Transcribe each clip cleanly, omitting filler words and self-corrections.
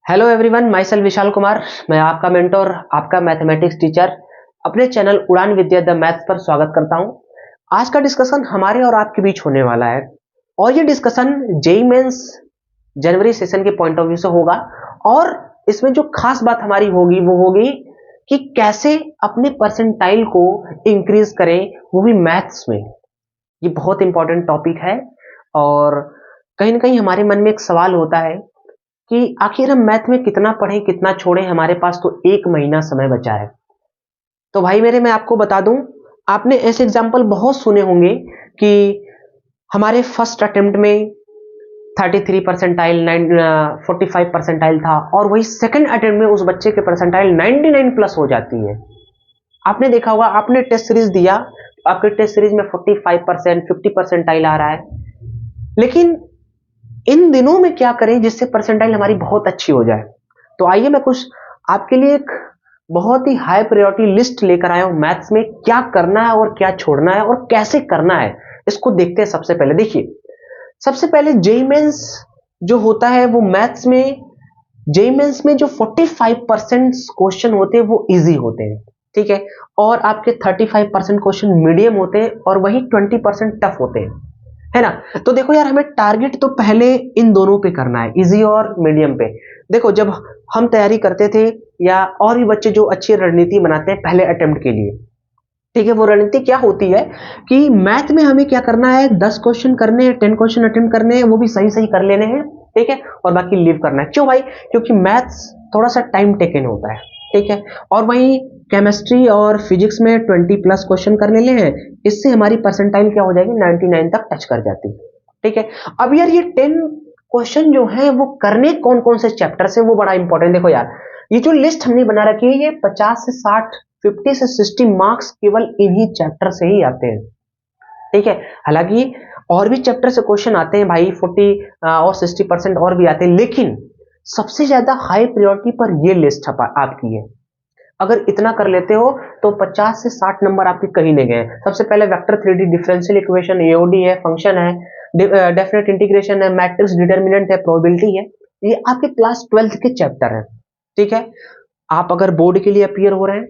Hello everyone, my self Vishal Kumar. मैं आपका mentor, आपका मैथमेटिक्स टीचर अपने चैनल उड़ान विद्या द मैथ्स पर स्वागत करता हूं। आज का डिस्कशन हमारे और आपके बीच होने वाला है और ये डिस्कशन जेईई मेंस जनवरी सेशन के पॉइंट ऑफ व्यू से होगा। और इसमें जो खास बात हमारी होगी वो होगी कि कैसे अपने परसेंटाइल को इंक्रीज करें, वो भी मैथ्स में। ये बहुत इंपॉर्टेंट टॉपिक है और कहीं ना कहीं हमारे मन में एक सवाल होता है कि आखिर हम मैथ में कितना पढ़ें कितना छोड़ें, हमारे पास तो 1 महीना समय बचा है। तो भाई मेरे, मैं आपको बता दूं, आपने ऐसे एग्जाम्पल बहुत सुने होंगे कि हमारे फर्स्ट अटेम्प्ट में 33 परसेंटाइल 45 परसेंटाइल था और वही सेकंड अटेम्प्ट में उस बच्चे के परसेंटाइल 99 प्लस हो जाती है। आपने देखा होगा, आपने टेस्ट सीरीज दिया, आपके टेस्ट सीरीज में 45% 50 परसेंटाइल आ रहा है, लेकिन इन दिनों में क्या करें जिससे परसेंटाइल हमारी बहुत अच्छी हो जाए। तो आइए मैं कुछ आपके लिए एक बहुत ही हाई प्रायोरिटी लिस्ट लेकर आया हूं। मैथ्स में क्या करना है और क्या छोड़ना है और कैसे करना है, इसको देखते हैं। सबसे पहले देखिए, सबसे पहले जेईई मेंस जो होता है वो मैथ्स में, जेईई मेंस में जो 45% क्वेश्चन होते हैं वो इजी होते हैं, ठीक है, और आपके 35% क्वेश्चन मीडियम होते हैं और वही 20% टफ होते हैं, है ना। तो देखो यार, हमें टारगेट तो पहले इन दोनों पे करना है, इजी और मीडियम पे। देखो, जब हम तैयारी करते थे या और भी बच्चे जो अच्छी रणनीति बनाते हैं पहले अटेम्प्ट के लिए, ठीक है, वो रणनीति क्या होती है कि मैथ में हमें क्या करना है, 10 क्वेश्चन करने हैं, 10 क्वेश्चन अटेम्प्ट करने हैं, वो भी सही सही कर लेने हैं, ठीक है, और बाकी लीव करना है। क्यों भाई? क्योंकि मैथ्स थोड़ा सा टाइम टेकन होता है, ठीक है, और वहीं केमिस्ट्री और फिजिक्स में 20 प्लस क्वेश्चन करने ले हैं, इससे हमारी परसेंटाइल क्या हो जाएगी, 99 तक टच कर जाती है, ठीक है। अब यार, ये 10 क्वेश्चन जो है वो करने कौन कौन से चैप्टर से, वो बड़ा इंपॉर्टेंट। देखो यार, ये जो लिस्ट हमने बना रखी है, ये 50 से 60, 50 से 60 मार्क्स केवल इन्हीं चैप्टर से ही आते हैं, ठीक है। हालांकि और भी चैप्टर से क्वेश्चन आते हैं भाई, 40 और 60% और भी आते हैं, लेकिन सबसे ज्यादा हाई प्रायोरिटी पर ये लिस्ट आपकी है। अगर इतना कर लेते हो तो 50 से 60 नंबर आपके कहीं नहीं गए। सबसे पहले vector 3D differential equation, AOD है, फंक्शन है, डेफिनेट इंटीग्रेशन है, मैट्रिक्स डिटर्मिनेंट है, प्रोबेबिलिटी है, ये आपके क्लास 12th के चैप्टर हैं, ठीक है। आप अगर बोर्ड के लिए अपीयर हो रहे हैं,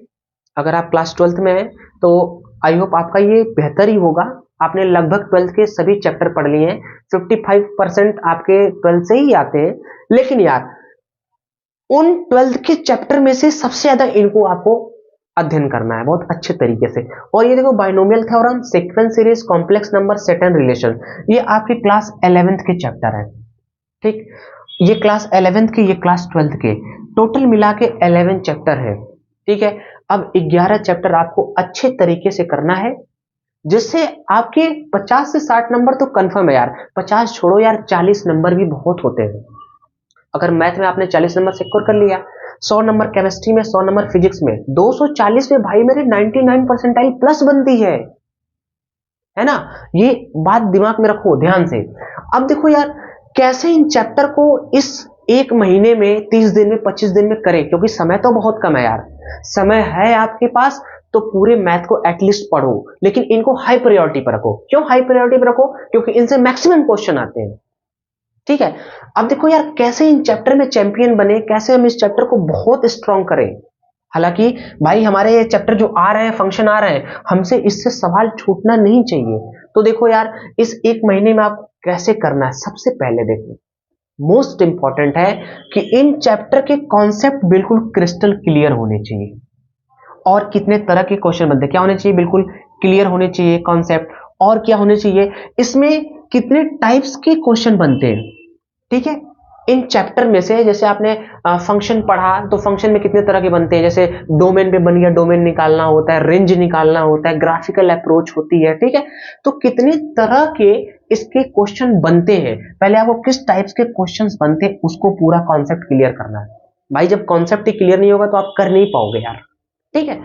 अगर आप क्लास 12th में हैं, तो आई होप आपका ये बेहतर ही होगा। आपने लगभग 12th के सभी चैप्टर पढ़ लिए हैं, 55% आपके 12th से ही आते हैं, लेकिन यार उन 12th के चैप्टर में से सबसे ज्यादा इनको आपको अध्ययन करना है बहुत अच्छे तरीके से। और ये देखो, binomial theorem, sequence series, complex number, set and relation, ये आपके क्लास 11th के चैप्टर है, ठीक। ये क्लास 11th के, ये क्लास 12th के, टोटल मिला के 11 चैप्टर है, ठीक है। अब 11 चैप्टर आपको अच्छे तरीके से करना है, जिससे आपके 50 से 60 नंबर तो कंफर्म है यार। 50 छोड़ो यार, 40 नंबर भी बहुत होते हैं। अगर मैथ में आपने 40 नंबर सिक्योर कर लिया, 100 नंबर केमिस्ट्री में, 100 नंबर फिजिक्स में, 240 में भाई मेरे 99 परसेंटाइल प्लस बनती है ना। ये बात दिमाग में रखो ध्यान से। अब देखो यार, कैसे इन चैप्टर को इस 1 महीने में, 30 दिन में, 25 दिन में करें, क्योंकि समय तो बहुत कम है यार। समय है आपके पास तो पूरे मैथ को एटलीस्ट पढ़ो, लेकिन इनको हाई प्रायोरिटी पर रखो। क्यों हाई प्रायोरिटी पर रखो? क्योंकि इनसे मैक्सिमम क्वेश्चन आते हैं, ठीक है। अब देखो यार, कैसे इन चैप्टर में चैंपियन बने, कैसे हम इस चैप्टर को बहुत स्ट्रॉन्ग करें। हालांकि भाई, हमारे ये चैप्टर जो आ रहे हैं, फंक्शन आ रहे हैं, हमसे इससे सवाल छूटना नहीं चाहिए। तो देखो यार, इस 1 महीने में आपको कैसे करना है, सबसे पहले देखो, मोस्ट इंपॉर्टेंट है कि इन चैप्टर के कॉन्सेप्ट बिल्कुल क्रिस्टल क्लियर होने चाहिए। और कितने तरह के क्वेश्चन बनते हैं, क्या होने चाहिए, बिल्कुल क्लियर होने चाहिए कॉन्सेप्ट। और क्या होने चाहिए, इसमें कितने टाइप्स के क्वेश्चन बनते हैं, ठीक है। इन चैप्टर में से, जैसे आपने फंक्शन पढ़ा, तो फंक्शन में कितने तरह के बनते हैं, जैसे डोमेन पे बन गया, डोमेन निकालना होता है, रेंज निकालना होता है, ग्राफिकल अप्रोच होती है, ठीक है। तो कितने तरह के इसके क्वेश्चन बनते हैं, पहले आपको किस टाइप्स के क्वेश्चंस बनते हैं उसको पूरा कॉन्सेप्ट क्लियर करना है। भाई, जब कॉन्सेप्ट ही क्लियर नहीं होगा तो आप कर नहीं पाओगे यार, ठीक है।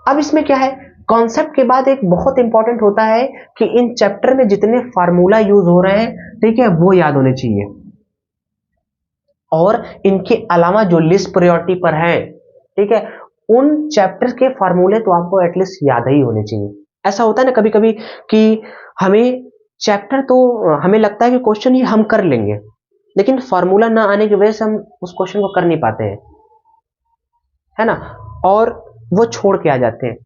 अब इसमें क्या है, कॉन्सेप्ट के बाद एक बहुत इंपॉर्टेंट होता है कि इन चैप्टर में जितने फार्मूला यूज हो रहे हैं, ठीक है, वो याद होने चाहिए। और इनके अलावा जो लिस्ट प्रायोरिटी पर है, ठीक है, उन चैप्टर के फार्मूले तो आपको एटलीस्ट याद ही होने चाहिए। ऐसा होता है ना कभी कभी कि हमें चैप्टर तो, हमें लगता है कि क्वेश्चन ये हम कर लेंगे, लेकिन फॉर्मूला ना आने की वजह से हम उस क्वेश्चन को कर नहीं पाते हैं, है ना, और वो छोड़ के आ जाते हैं।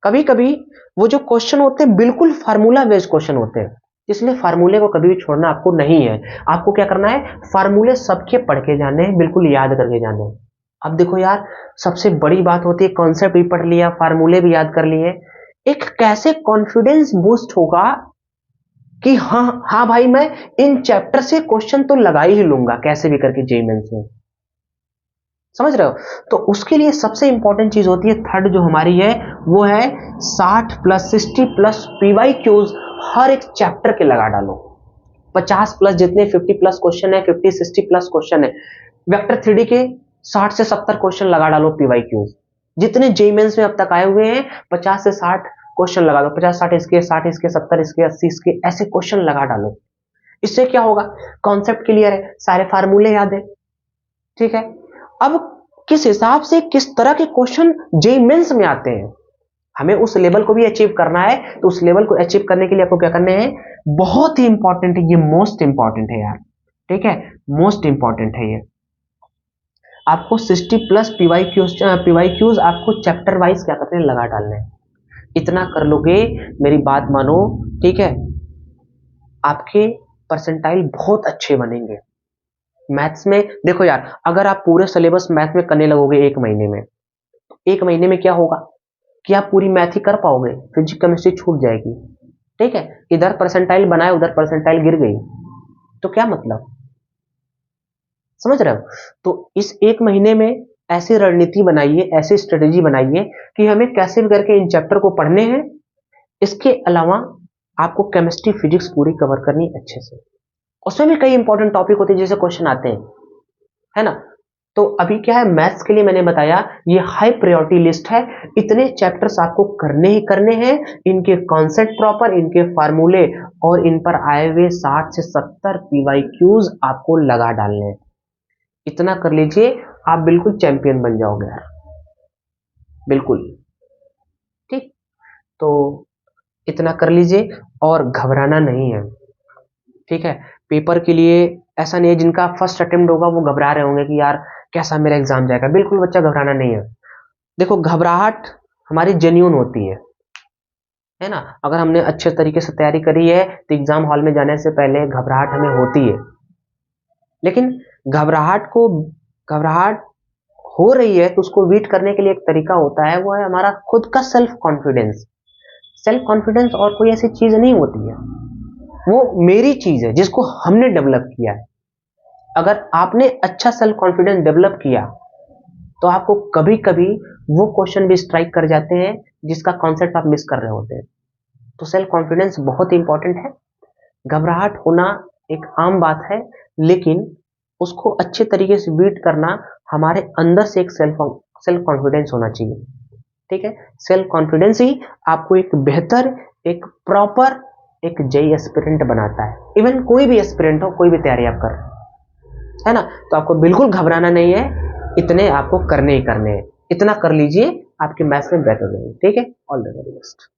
कभी कभी वो जो क्वेश्चन होते हैं बिल्कुल फार्मूला बेस्ड क्वेश्चन होते हैं, इसलिए फार्मूले को कभी भी छोड़ना आपको नहीं है। आपको क्या करना है, फार्मूले सबके पढ़ के जाने हैं, बिल्कुल याद करके जाने हैं। अब देखो यार, सबसे बड़ी बात होती है कॉन्सेप्ट भी पढ़ लिया, फार्मूले भी याद कर लिए, एक कैसे कॉन्फिडेंस बूस्ट होगा कि हाँ हाँ भाई मैं इन चैप्टर से क्वेश्चन तो लगा ही लूंगा कैसे भी करके जेईई मेंस में, समझ रहे हो। तो उसके लिए सबसे इंपॉर्टेंट चीज होती है थर्ड जो हमारी है, वो है 60 प्लस 60 प्लस पीवाई क्यूज हर एक चैप्टर के लगा डालो। 50 प्लस जितने 50 प्लस क्वेश्चन है, 50 60 प्लस क्वेश्चन है, वेक्टर 3D के 60 से 70 क्वेश्चन लगा डालो पीवाई क्यूज। जितने जेईई मेंस में अब तक आए हुए हैं 50 से 60 क्वेश्चन लगा दो, 50 60 इसके, 60 इसके, 70 इसके, 80 इसके, ऐसे क्वेश्चन लगा डालो। इससे क्या होगा, कॉन्सेप्ट क्लियर है, सारे फार्मूले याद है, ठीक है। अब किस हिसाब से किस तरह के क्वेश्चन जेईई मेंस में आते हैं, हमें उस लेवल को भी अचीव करना है। तो उस लेवल को अचीव करने के लिए आपको क्या करने हैं, बहुत ही इंपॉर्टेंट है, ये मोस्ट इंपॉर्टेंट है यार, ठीक है, मोस्ट इंपॉर्टेंट है ये। आपको 60 प्लस पीवाई क्यूज आपको चैप्टर वाइज क्या करने लगा डालने हैं। इतना कर लोगे, मेरी बात मानो, ठीक है, आपके परसेंटाइल बहुत अच्छे बनेंगे मैथ्स में। देखो यार, अगर आप पूरे सिलेबस मैथ में करने लगोगे एक महीने में, एक महीने में क्या होगा कि आप पूरी मैथ ही कर पाओगे, फिजिक्स केमिस्ट्री छूट जाएगी, ठीक है। इधर परसेंटाइल बनाए, उधर परसेंटाइल गिर गई, तो क्या मतलब, समझ रहे हो। तो इस एक महीने में ऐसी रणनीति बनाइए, ऐसी स्ट्रेटेजी बनाइए कि हमें कैसे भी करके इन चैप्टर को पढ़ने हैं। इसके अलावा आपको केमिस्ट्री फिजिक्स पूरी कवर करनी अच्छे से, उसमें भी कई इंपॉर्टेंट टॉपिक होते हैं जैसे क्वेश्चन आते हैं, है ना। तो अभी क्या है, मैथ्स के लिए मैंने बताया ये हाई प्रायोरिटी लिस्ट है, इतने चैप्टर्स आपको करने ही करने हैं, इनके कॉन्सेप्ट प्रॉपर, इनके फार्मूले और इन पर आए हुए 60 से 70 पीवाई क्यूज आपको लगा डालने हैं। इतना कर लीजिए, आप बिल्कुल चैंपियन बन जाओगे यार, बिल्कुल, ठीक। तो इतना कर लीजिए और घबराना नहीं है, ठीक है। पेपर के लिए ऐसा नहीं है, जिनका फर्स्ट अटेम्प्ट होगा वो घबरा रहे होंगे कि यार कैसा मेरा एग्जाम जाएगा, बिल्कुल बच्चा घबराना नहीं है। देखो, घबराहट हमारी जेन्युइन होती है ना। अगर हमने अच्छे तरीके से तैयारी करी है तो एग्जाम हॉल में जाने से पहले घबराहट हमें होती है, लेकिन घबराहट हो रही है तो उसको बीट करने के लिए एक तरीका होता है, वो है हमारा खुद का सेल्फ कॉन्फिडेंस। सेल्फ कॉन्फिडेंस और कोई ऐसी चीज नहीं होती है, वो मेरी चीज है जिसको हमने डेवलप किया है। अगर आपने अच्छा सेल्फ कॉन्फिडेंस डेवलप किया तो आपको कभी कभी वो क्वेश्चन भी स्ट्राइक कर जाते हैं जिसका कॉन्सेप्ट आप मिस कर रहे होते हैं। तो सेल्फ कॉन्फिडेंस बहुत इंपॉर्टेंट है। घबराहट होना एक आम बात है, लेकिन उसको अच्छे तरीके से बीट करना हमारे अंदर से एक सेल्फ कॉन्फिडेंस होना चाहिए, ठीक है। सेल्फ कॉन्फिडेंस ही आपको एक बेहतर, एक प्रॉपर, एक जेईई एस्पिरेंट बनाता है। इवन कोई भी एस्पिरेंट हो, कोई भी तैयारी आप कर, है ना। तो आपको बिल्कुल घबराना नहीं है, इतने आपको करने ही करने हैं। इतना कर लीजिए, आपके मैथ्स में बेहतर होगी, ठीक है। All the very best.